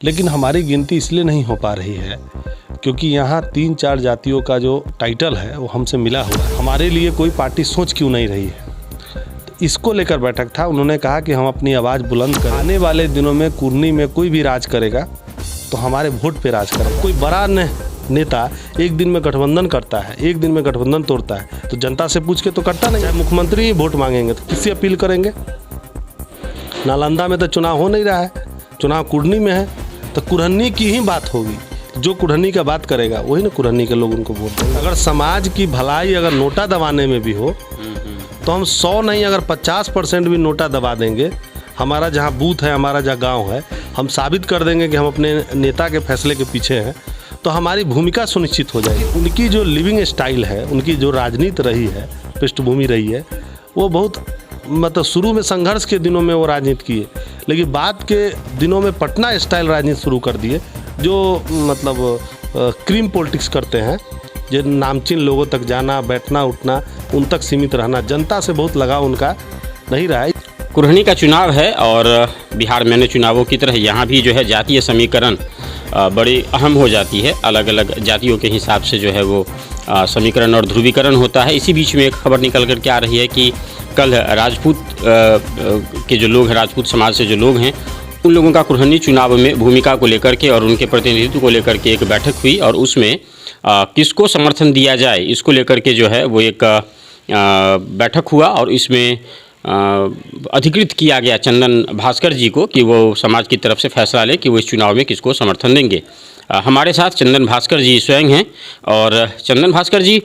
लेकिन हमारी गिनती इसलिए नहीं हो पा रही है क्योंकि यहाँ 3-4 जातियों का जो टाइटल है वो हमसे मिला हुआ है। हमारे लिए कोई पार्टी सोच क्यों नहीं रही है, तो इसको लेकर बैठक था। उन्होंने कहा कि हम अपनी आवाज़ बुलंद करें। आने वाले दिनों में कुर्नी में कोई भी राज करेगा तो हमारे वोट पे राज करेगा। कोई बड़ा नेता एक दिन में गठबंधन करता है, एक दिन में गठबंधन तोड़ता है, तो जनता से पूछ के तो करता नहीं। चाहे मुख्यमंत्री ही वोट मांगेंगे तो किससे अपील करेंगे? नालंदा में तो चुनाव हो नहीं रहा है, चुनाव कुर्नी में है, तो कुरहनी की ही बात होगी। जो कुरहनी का बात करेगा वही ना कुरहनी के लोग उनको वोट देंगे। अगर समाज की भलाई अगर नोटा दबाने में भी हो तो हम 100 नहीं अगर 50% भी नोटा दबा देंगे। हमारा जहाँ बूथ है, हमारा जहाँ गांव है, हम साबित कर देंगे कि हम अपने नेता के फैसले के पीछे हैं, तो हमारी भूमिका सुनिश्चित हो जाएगी। उनकी जो लिविंग स्टाइल है, उनकी जो राजनीति रही है, पृष्ठभूमि रही है, वो बहुत मतलब शुरू में संघर्ष के दिनों में वो राजनीति किए, लेकिन बाद के दिनों में पटना स्टाइल राजनीति शुरू कर दिए, जो मतलब क्रीम पॉलिटिक्स करते हैं, जो नामचीन लोगों तक जाना, बैठना उठना, उन तक सीमित रहना। जनता से बहुत लगाव उनका नहीं रहा है। कुरहनी का चुनाव है और बिहार में अन्य चुनावों की तरह यहाँ भी जो है जातीय समीकरण बड़ी अहम हो जाती है। अलग अलग जातियों के हिसाब से जो है वो समीकरण और ध्रुवीकरण होता है। इसी बीच में एक खबर निकल कर के आ रही है कि कल राजपूत के जो लोग हैं, राजपूत समाज से जो लोग हैं, उन लोगों का कुरहनी चुनाव में भूमिका को लेकर के और उनके प्रतिनिधित्व को लेकर के एक बैठक हुई और उसमें किसको समर्थन दिया जाए इसको लेकर के जो है वो एक बैठक हुआ और इसमें अधिकृत किया गया चंदन भास्कर जी को कि वो समाज की तरफ से फैसला ले कि वो इस चुनाव में किसको समर्थन देंगे। हमारे साथ चंदन भास्कर जी स्वयं हैं। और चंदन भास्कर जी,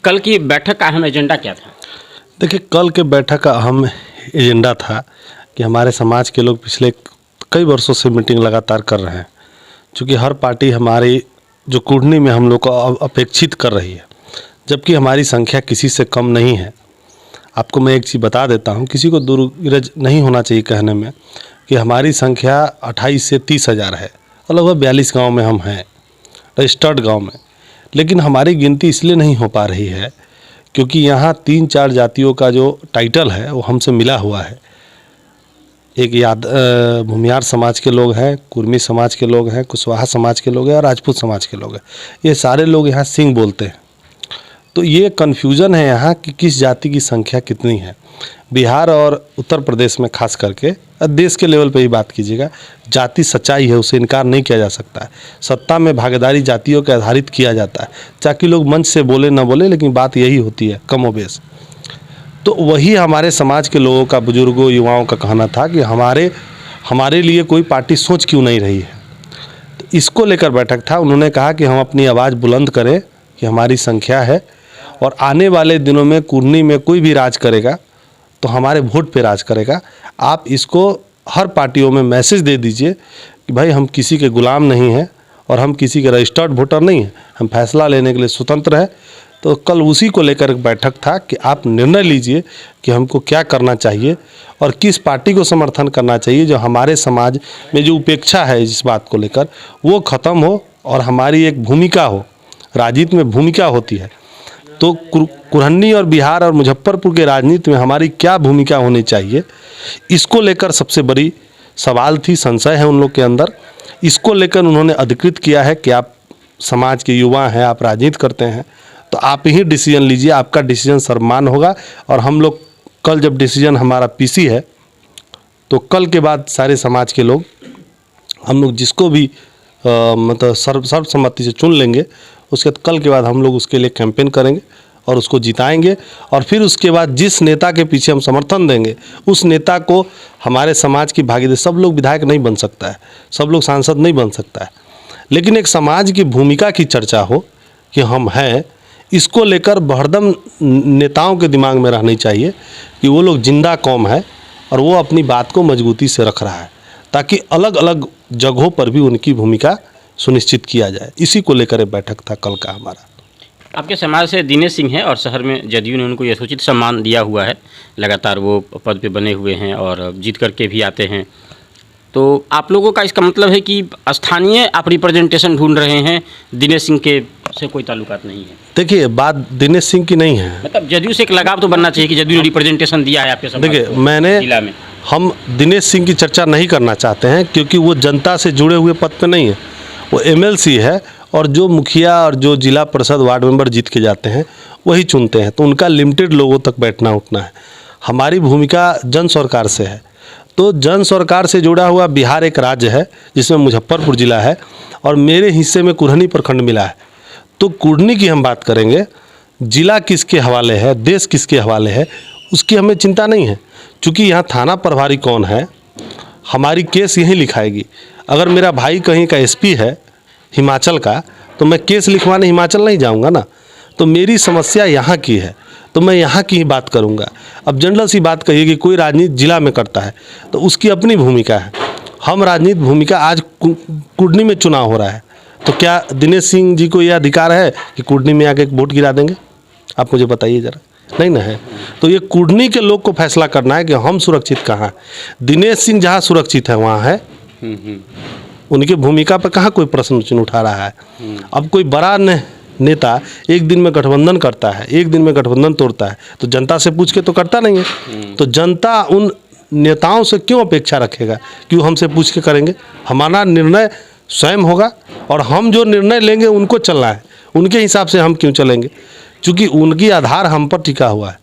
कल की बैठक का अहम एजेंडा क्या था? देखिए, कल के बैठक का अहम एजेंडा था कि हमारे समाज के लोग पिछले कई वर्षों से मीटिंग लगातार कर रहे हैं, क्योंकि हर पार्टी हमारी जो कुर्नी में हम लोग को अपेक्षित कर रही है, जबकि हमारी संख्या किसी से कम नहीं है। आपको मैं एक चीज़ बता देता हूँ, किसी को दुर्गरज नहीं होना चाहिए कहने में कि हमारी संख्या 28 से 30 हज़ार है और लगभग 42 गाँव में हम हैं, रजिस्टर्ड गाँव में। लेकिन हमारी गिनती इसलिए नहीं हो पा रही है क्योंकि यहाँ 3-4 जातियों का जो टाइटल है वो हमसे मिला हुआ है। एक भूमियार समाज के लोग हैं, कुर्मी समाज के लोग हैं, कुशवाहा समाज के लोग हैं और राजपूत समाज के लोग हैं। ये सारे लोग यहाँ सिंह बोलते हैं। तो ये कन्फ्यूज़न है यहाँ कि किस जाति की संख्या कितनी है। बिहार और उत्तर प्रदेश में खास करके, देश के लेवल पे ही बात कीजिएगा, जाति सच्चाई है, उसे इनकार नहीं किया जा सकता है। सत्ता में भागीदारी जातियों के आधारित किया जाता है, चाहे लोग मंच से बोले ना बोले, लेकिन बात यही होती है कमोबेश। तो वही हमारे समाज के लोगों का, बुजुर्गों, युवाओं का कहना था कि हमारे लिए कोई पार्टी सोच क्यों नहीं रही है, तो इसको लेकर बैठक था। उन्होंने कहा कि हम अपनी आवाज़ बुलंद करें कि हमारी संख्या है और आने वाले दिनों में कुर्नी में कोई भी राज करेगा तो हमारे वोट पे राज करेगा। आप इसको हर पार्टियों में मैसेज दे दीजिए कि भाई हम किसी के गुलाम नहीं हैं और हम किसी के रजिस्टर्ड वोटर नहीं हैं, हम फैसला लेने के लिए स्वतंत्र हैं। तो कल उसी को लेकर एक बैठक था कि आप निर्णय लीजिए कि हमको क्या करना चाहिए और किस पार्टी को समर्थन करना चाहिए, जो हमारे समाज में जो उपेक्षा है इस बात को लेकर वो ख़त्म हो और हमारी एक भूमिका हो। राजनीति में भूमिका होती है, तो कुरहनी और बिहार और मुजफ्फरपुर के राजनीति में हमारी क्या भूमिका होनी चाहिए, इसको लेकर सबसे बड़ी सवाल थी, संशय है उन लोग के अंदर। इसको लेकर उन्होंने अधिकृत किया है कि आप समाज के युवा हैं, आप राजनीति करते हैं, तो आप ही डिसीजन लीजिए, आपका डिसीजन सर्वमान्य होगा। और हम लोग कल जब डिसीजन हमारा पीसी है, तो कल के बाद सारे समाज के लोग, हम लोग जिसको भी मतलब सर्वसम्मति से चुन लेंगे, उसके कल के बाद हम लोग उसके लिए कैंपेन करेंगे और उसको जिताएंगे। और फिर उसके बाद जिस नेता के पीछे हम समर्थन देंगे, उस नेता को हमारे समाज की भागीदारी, सब लोग विधायक नहीं बन सकता है, सब लोग सांसद नहीं बन सकता है, लेकिन एक समाज की भूमिका की चर्चा हो कि हम हैं, इसको लेकर हरदम नेताओं के दिमाग में रहनी चाहिए कि वो लोग जिंदा कौम है और वो अपनी बात को मजबूती से रख रहा है, ताकि अलग अलग जगहों पर भी उनकी भूमिका सुनिश्चित किया जाए। इसी को लेकर बैठक था कल का हमारा। आपके समाज से दिनेश सिंह हैं और शहर में जदयू ने उनको यथोचित सम्मान दिया हुआ है, लगातार वो पद पे बने हुए हैं और जीत करके भी आते हैं। तो आप लोगों का इसका मतलब है कि स्थानीय आप रिप्रेजेंटेशन ढूंढ रहे हैं, दिनेश सिंह के से कोई ताल्लुकात नहीं है? देखिए, बात दिनेश सिंह की नहीं है, मतलब जदयू से एक लगाव तो बनना चाहिए कि जदयू ने रिप्रेजेंटेशन दिया है आपके समाज को, देखिए मैंने जिला में। हम दिनेश सिंह की चर्चा नहीं करना चाहते हैं, क्योंकि वो जनता से जुड़े हुए पद पे नहीं है, वो एमएलसी है, और जो मुखिया और जो जिला परिषद वार्ड मेंबर जीत के जाते हैं वही चुनते हैं, तो उनका लिमिटेड लोगों तक बैठना उठना है। हमारी भूमिका जन सरकार से है, तो जन सरकार से जुड़ा हुआ बिहार एक राज्य है जिसमें मुजफ्फरपुर जिला है, और मेरे हिस्से में कुढ़नी प्रखंड मिला है। तो कुढ़नी की हम बात करेंगे, जिला किसके हवाले है, देश किसके हवाले है, उसकी हमें चिंता नहीं है, क्योंकि यहाँ थाना प्रभारी कौन है, हमारी केस यहीं लिखाएगी। अगर मेरा भाई कहीं का एसपी है हिमाचल का, तो मैं केस लिखवाने हिमाचल नहीं जाऊँगा ना, तो मेरी समस्या यहाँ की है, तो मैं यहाँ की ही बात करूँगा। अब जनरल सी बात कहिए कि कोई राजनीति जिला में करता है तो उसकी अपनी भूमिका है, हम राजनीति भूमिका, आज कुढ़नी में चुनाव हो रहा है, तो क्या दिनेश सिंह जी को यह अधिकार है कि कुढ़नी में आके एक वोट गिरा देंगे? आप मुझे बताइए ज़रा, नहीं ना है। तो ये कुढ़नी के लोग को फैसला करना है कि हम सुरक्षित कहाँ हैं। दिनेश सिंह जहाँ सुरक्षित है वहाँ है, उनकी भूमिका पर कहाँ कोई प्रश्न चिन्ह उठा रहा है। अब कोई बड़ा नेता एक दिन में गठबंधन करता है, एक दिन में गठबंधन तोड़ता है, तो जनता से पूछ के तो करता नहीं है। तो जनता उन नेताओं से क्यों अपेक्षा रखेगा, क्यों हमसे पूछ के करेंगे? हमारा निर्णय स्वयं होगा, और हम जो निर्णय लेंगे उनको चलना है, उनके हिसाब से हम क्यों चलेंगे, क्योंकि उनकी आधार हम पर टिका हुआ है।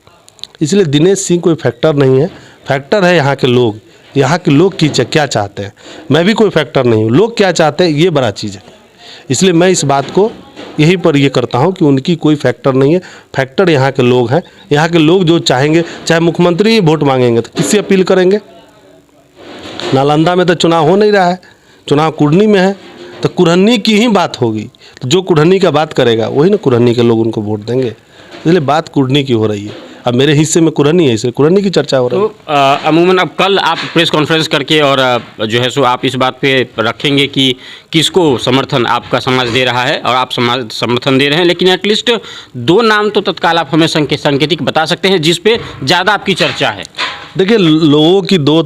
इसलिए दिनेश सिंह कोई फैक्टर नहीं है, फैक्टर है यहाँ के लोग। यहाँ के लोग की क्या चाहते हैं, मैं भी कोई फैक्टर नहीं हूँ, लोग क्या चाहते हैं ये बड़ा चीज़ है। इसलिए मैं इस बात को यहीं पर ये करता हूँ कि उनकी कोई फैक्टर नहीं है, फैक्टर यहाँ के लोग हैं। यहाँ के लोग जो चाहेंगे, चाहे मुख्यमंत्री ही वोट मांगेंगे तो किससे अपील करेंगे? नालंदा में तो चुनाव हो नहीं रहा है, चुनाव कुढ़नी में है, तो कुढ़नी की ही बात होगी। तो जो कुढ़नी का बात करेगा वही ना कुढ़नी के लोग उनको वोट देंगे। इसलिए बात कुढ़नी की हो रही है। अब मेरे हिस्से में कुढ़नी है, इसलिए कुढ़नी की चर्चा हो रही है। तो अमूमन अब कल आप प्रेस कॉन्फ्रेंस करके और जो है सो आप इस बात पे रखेंगे कि किसको समर्थन आपका समाज दे रहा है और आप समाज समर्थन दे रहे हैं, लेकिन एटलीस्ट 2 नाम तो तत्काल आप हमें सांकेतिक बता सकते हैं जिस पे ज़्यादा आपकी चर्चा है। देखिए, लोगों की दो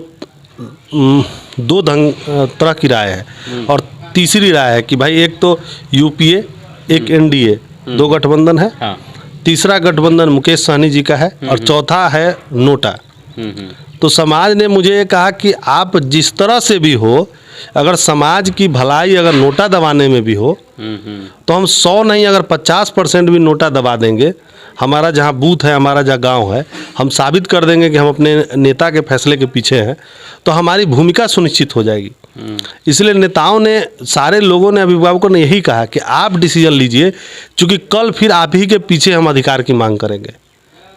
तरह की राय है, और तीसरी राय है कि भाई एक तो यूपीए, एक एनडीए, 2 गठबंधन है। हाँ। तीसरा गठबंधन मुकेश सहनी जी का है, और चौथा है नोटा। तो समाज ने मुझे ये कहा कि आप जिस तरह से भी हो, अगर समाज की भलाई अगर नोटा दबाने में भी हो, तो हम 100 नहीं अगर 50% भी नोटा दबा देंगे। हमारा जहाँ बूथ है, हमारा जहाँ गांव है, हम साबित कर देंगे कि हम अपने नेता के फैसले के पीछे हैं, तो हमारी भूमिका सुनिश्चित हो जाएगी। इसलिए नेताओं ने, सारे लोगों ने, अभिभावकों ने यही कहा कि आप डिसीजन लीजिए, क्योंकि कल फिर आप ही के पीछे हम अधिकार की मांग करेंगे।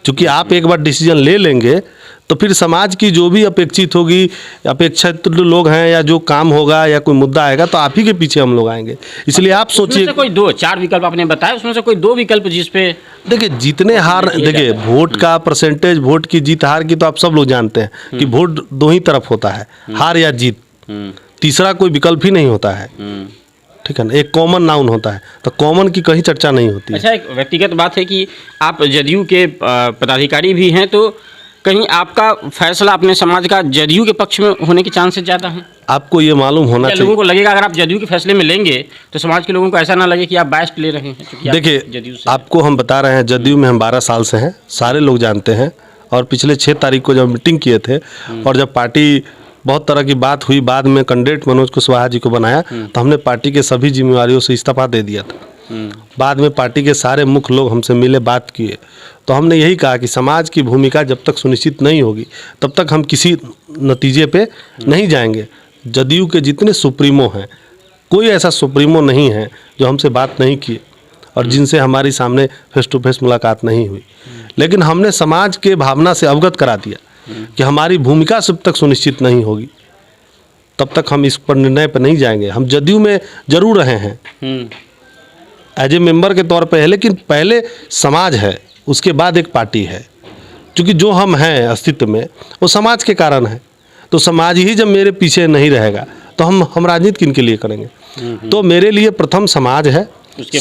क्योंकि आप एक बार डिसीजन ले लेंगे तो फिर समाज की जो भी अपेक्षित होगी, अपेक्षित लोग हैं, या जो काम होगा या कोई मुद्दा आएगा, तो आप ही के पीछे हम लोग आएंगे। इसलिए आप सोचिए, कोई 4 विकल्प आपने बताया, उसमें से कोई 2 विकल्प जिस पे देखिए जीतने हार, देखिए वोट का परसेंटेज, वोट की जीत हार की तो आप सब लोग जानते हैं कि वोट 2 ही तरफ होता है, हार या जीत। तीसरा कोई विकल्प ही नहीं होता है, ठीक है ना। एक कॉमन नाउन होता है, तो कॉमन की कहीं चर्चा नहीं होती है। अच्छा, एक व्यक्तिगत बात है कि आप जदयू के पदाधिकारी भी हैं, तो कहीं आपका फैसला अपने समाज का जदयू के पक्ष में होने के चांसेस ज़्यादा हैं? आपको ये मालूम होना चाहिए, लोगों को लगेगा अगर आप जदयू के फैसले में लेंगे तो समाज के लोगों को ऐसा ना लगे कि आप बायस्ड ले रहे हैं। देखिए, आपको हम बता रहे हैं, जदयू में हम 12 साल से हैं, सारे लोग जानते हैं। और पिछले 6 तारीख को जब मीटिंग किए थे, और जब पार्टी बहुत तरह की बात हुई, बाद में कैंडिडेट मनोज कुशवाहा जी को बनाया, तो हमने पार्टी के सभी जिम्मेवारियों से इस्तीफा दे दिया था। बाद में पार्टी के सारे मुख्य लोग हमसे मिले, बात किए, तो हमने यही कहा कि समाज की भूमिका जब तक सुनिश्चित नहीं होगी तब तक हम किसी नतीजे पे नहीं जाएंगे। जदयू के जितने सुप्रीमो हैं, कोई ऐसा सुप्रीमो नहीं है जो हमसे बात नहीं किए और जिनसे हमारी सामने फेस टू फेस मुलाकात नहीं हुई। लेकिन हमने समाज के भावना से अवगत करा दिया कि हमारी भूमिका जब तक सुनिश्चित नहीं होगी तब तक हम इस पर निर्णय पर नहीं जाएंगे। हम जदयू में जरूर रहे हैं एज ए मेंबर के तौर पे है, लेकिन पहले समाज है, उसके बाद एक पार्टी है। क्योंकि जो हम हैं अस्तित्व में, वो समाज के कारण है। तो समाज ही जब मेरे पीछे नहीं रहेगा तो हम राजनीति किन के लिए करेंगे? तो मेरे लिए प्रथम समाज है, उसके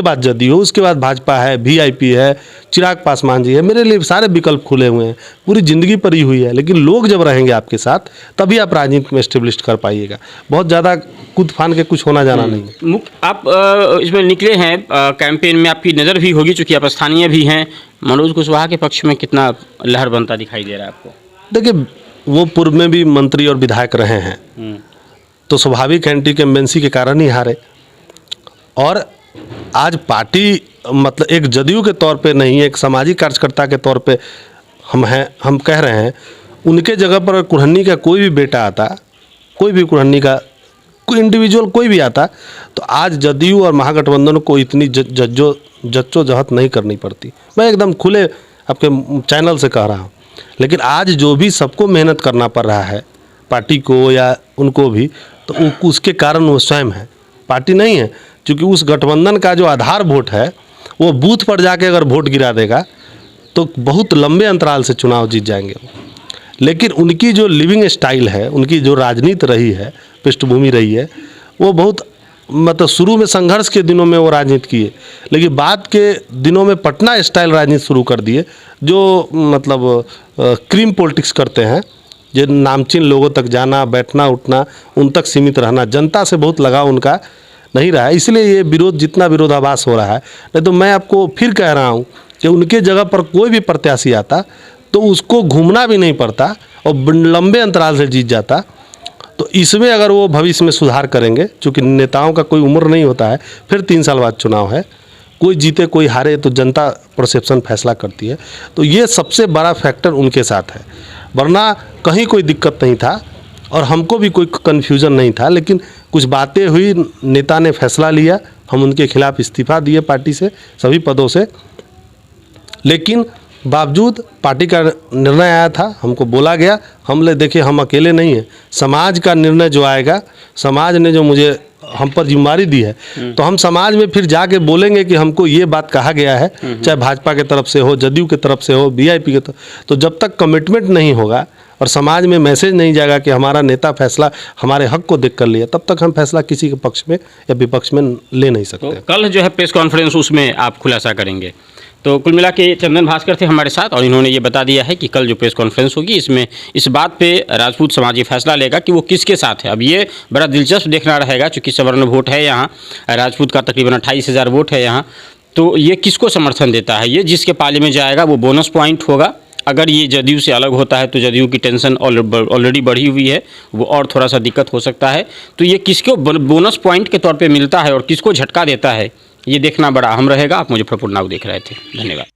बाद जदयू, उसके बाद भाजपा है, वीआईपी है, चिराग पासवान जी है। मेरे लिए सारे विकल्प खुले हुए हैं, पूरी जिंदगी पड़ी हुई है। लेकिन लोग जब रहेंगे आपके साथ तभी आप राजनीति में एस्टेब्लिश कर पाइएगा। बहुत ज़्यादा कूद फान के कुछ होना जाना नहीं। आप इसमें निकले हैं कैंपेन में, आपकी नज़र भी होगी, चूँकि आप स्थानीय भी हैं। मनोज कुशवाहा के पक्ष में कितना लहर बनता दिखाई दे रहा है आपको? देखिए, वो पूर्व में भी मंत्री और विधायक रहे हैं, तो स्वाभाविक एंटी इनकम्बेंसी के कारण ही हारे। और आज पार्टी मतलब एक जदयू के तौर पे नहीं, एक सामाजिक कार्यकर्ता के तौर पे हम कह रहे हैं, उनके जगह पर कुढ़न्नी का कोई भी बेटा आता, कोई भी कुढ़न्नी का कोई इंडिविजुअल कोई भी आता, तो आज जदयू और महागठबंधन को इतनी जद्दोजहद नहीं करनी पड़ती। मैं एकदम खुले आपके चैनल से कह रहा हूँ। लेकिन आज जो भी सबको मेहनत करना पड़ रहा है, पार्टी को या उनको भी, तो उसके कारण वो स्वयं है, पार्टी नहीं है। क्योंकि उस गठबंधन का जो आधार वोट है, वो बूथ पर जाके अगर वोट गिरा देगा तो बहुत लंबे अंतराल से चुनाव जीत जाएंगे। लेकिन उनकी जो लिविंग स्टाइल है, उनकी जो राजनीति रही है, पृष्ठभूमि रही है, वो बहुत मतलब शुरू में संघर्ष के दिनों में वो राजनीति किए, लेकिन बाद के दिनों में पटना स्टाइल राजनीति शुरू कर दिए, जो मतलब क्रीम पॉलिटिक्स करते हैं, जो नामचीन लोगों तक जाना, बैठना उठना, उन तक सीमित रहना, जनता से बहुत लगाव उनका नहीं रहा है। इसलिए ये विरोध, जितना विरोधाभास हो रहा है। नहीं तो मैं आपको फिर कह रहा हूँ कि उनके जगह पर कोई भी प्रत्याशी आता तो उसको घूमना भी नहीं पड़ता और लंबे अंतराल से जीत जाता। तो इसमें अगर वो भविष्य में सुधार करेंगे, क्योंकि नेताओं का कोई उम्र नहीं होता है, फिर 3 साल बाद चुनाव है, कोई जीते कोई हारे, तो जनता परसेप्शन फैसला करती है। तो ये सबसे बड़ा फैक्टर उनके साथ है, वरना कहीं कोई दिक्कत नहीं था और हमको भी कोई कन्फ्यूज़न नहीं था। लेकिन कुछ बातें हुई, नेता ने फैसला लिया, हम उनके खिलाफ इस्तीफा दिए पार्टी से, सभी पदों से। लेकिन बावजूद पार्टी का निर्णय आया था, हमको बोला गया, हमने देखिए हम अकेले नहीं हैं, समाज का निर्णय जो आएगा, समाज ने जो मुझे हम पर जिम्मेदारी दी है, तो हम समाज में फिर जाके बोलेंगे कि हमको ये बात कहा गया है, चाहे भाजपा की तरफ से हो, जदयू की तरफ से हो, वीआईपी की तरफ। तो जब तक कमिटमेंट नहीं होगा और समाज में मैसेज नहीं जाएगा कि हमारा नेता फैसला हमारे हक को देख कर लिया, तब तक हम फैसला किसी के पक्ष में या विपक्ष में ले नहीं सकते। तो कल जो है प्रेस कॉन्फ्रेंस, उसमें आप खुलासा करेंगे। तो कुल मिला के चंदन भास्कर थे हमारे साथ और इन्होंने ये बता दिया है कि कल जो प्रेस कॉन्फ्रेंस होगी, इसमें इस बात पे राजपूत समाज ये फैसला लेगा कि वो किसके साथ है। अब ये बड़ा दिलचस्प देखना रहेगा, चूँकि सवर्ण वोट है यहाँ, राजपूत का तकरीबन 28,000 वोट है यहाँ, तो ये किसको समर्थन देता है। ये जिसके पाले में जाएगा वो बोनस पॉइंट होगा। अगर ये जदयू से अलग होता है तो जदयू की टेंशन ऑलरेडी बढ़ी हुई है, वो और थोड़ा सा दिक्कत हो सकता है। तो ये किसको बोनस पॉइंट के तौर पे मिलता है और किसको झटका देता है, ये देखना बड़ा अहम रहेगा। आप मुजफ्फरपुर नाउ देख रहे थे, धन्यवाद।